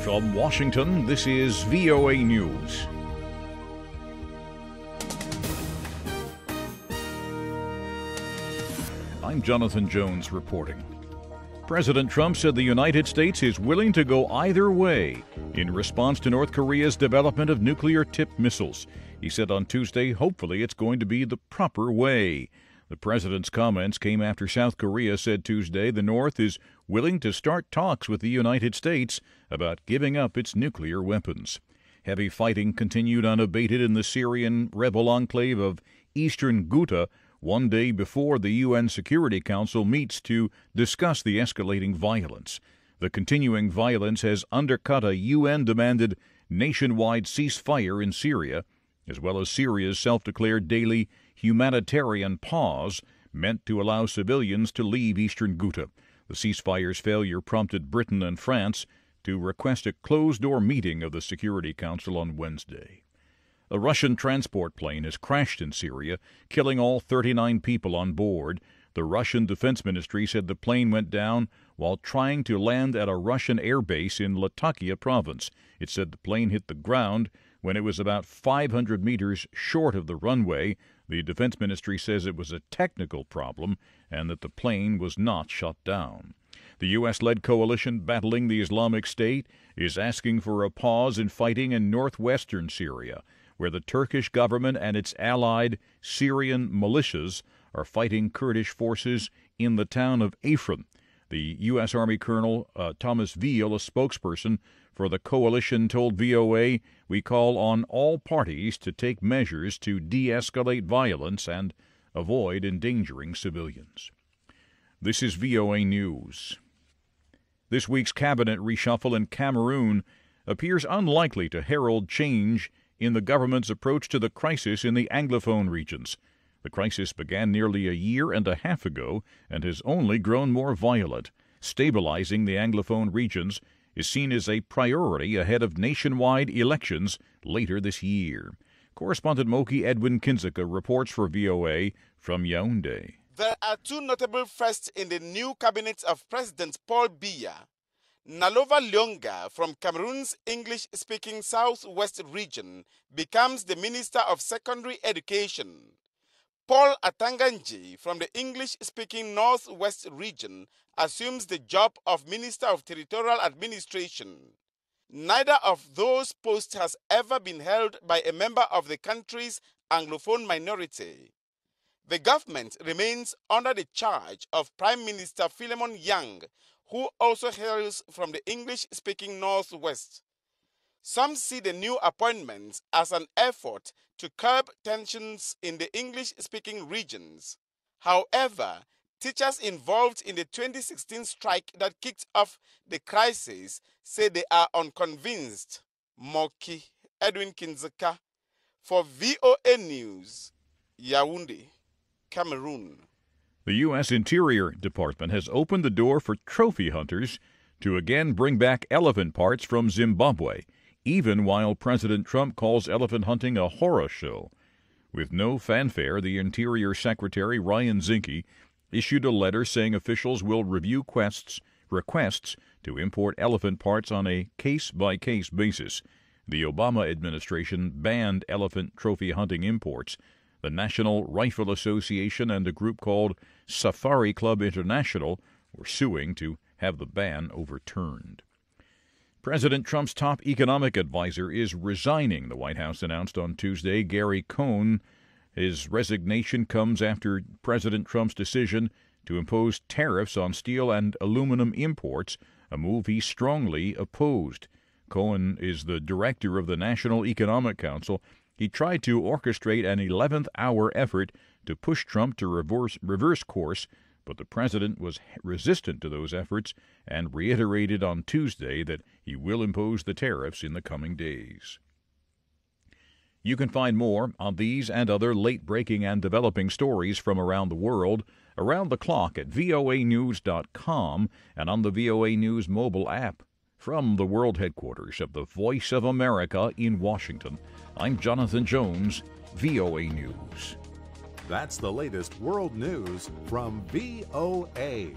From Washington, this is VOA News. I'm Jonathan Jones reporting. President Trump said the United States is willing to go either way in response to North Korea's development of nuclear-tipped missiles. He said on Tuesday, hopefully it's going to be the proper way. The president's comments came after South Korea said Tuesday the North is willing to start talks with the United States about giving up its nuclear weapons. Heavy fighting continued unabated in the Syrian rebel enclave of eastern Ghouta, one day before the UN Security Council meets to discuss the escalating violence. The continuing violence has undercut a UN-demanded nationwide ceasefire in Syria, as well as Syria's self-declared daily humanitarian pause meant to allow civilians to leave eastern Ghouta. The ceasefire's failure prompted Britain and France to request a closed-door meeting of the Security Council on Wednesday. A Russian transport plane has crashed in Syria, killing all 39 people on board. The Russian Defense Ministry said the plane went down while trying to land at a Russian airbase in Latakia province. It said the plane hit the ground when it was about 500 meters short of the runway. The Defense Ministry says it was a technical problem and that the plane was not shut down. The U.S.-led coalition battling the Islamic State is asking for a pause in fighting in northwestern Syria, where the Turkish government and its allied Syrian militias are fighting Kurdish forces in the town of Afrin. The U.S. Army Colonel Thomas Veal, a spokesperson for the coalition, told VOA, "We call on all parties to take measures to de-escalate violence and avoid endangering civilians." This is VOA News. This week's cabinet reshuffle in Cameroon appears unlikely to herald change in the government's approach to the crisis in the Anglophone regions. The crisis began nearly a year and a half ago and has only grown more violent. Stabilizing the Anglophone regions is seen as a priority ahead of nationwide elections later this year. Correspondent Moki Edwin Kinzeka reports for VOA from Yaoundé. There are two notable firsts in the new cabinet of President Paul Biya. Nalova Lyonga from Cameroon's English-speaking Southwest region becomes the Minister of Secondary Education. Paul Atanganji from the English-speaking Northwest region assumes the job of Minister of Territorial Administration. Neither of those posts has ever been held by a member of the country's Anglophone minority. The government remains under the charge of Prime Minister Philemon Yang, who also hails from the English-speaking Northwest. Some see the new appointments as an effort to curb tensions in the English-speaking regions. However, teachers involved in the 2016 strike that kicked off the crisis say they are unconvinced. Moki Edwin Kinzeka for VOA News, Yaoundé, Cameroon. The U.S. Interior Department has opened the door for trophy hunters to again bring back elephant parts from Zimbabwe, even while President Trump calls elephant hunting a horror show. With no fanfare, the Interior Secretary Ryan Zinke issued a letter saying officials will review requests to import elephant parts on a case-by-case basis. The Obama administration banned elephant trophy hunting imports. The National Rifle Association and a group called Safari Club International were suing to have the ban overturned. President Trump's top economic advisor is resigning, the White House announced on Tuesday. Gary Cohn. His resignation comes after President Trump's decision to impose tariffs on steel and aluminum imports, a move he strongly opposed. Cohen is the director of the National Economic Council. He tried to orchestrate an 11th-hour effort to push Trump to reverse course, but the president was resistant to those efforts and reiterated on Tuesday that he will impose the tariffs in the coming days. You can find more on these and other late-breaking and developing stories from around the world around the clock at voanews.com and on the VOA News mobile app. From the world headquarters of the Voice of America in Washington, I'm Jonathan Jones, VOA News. That's the latest world news from VOA.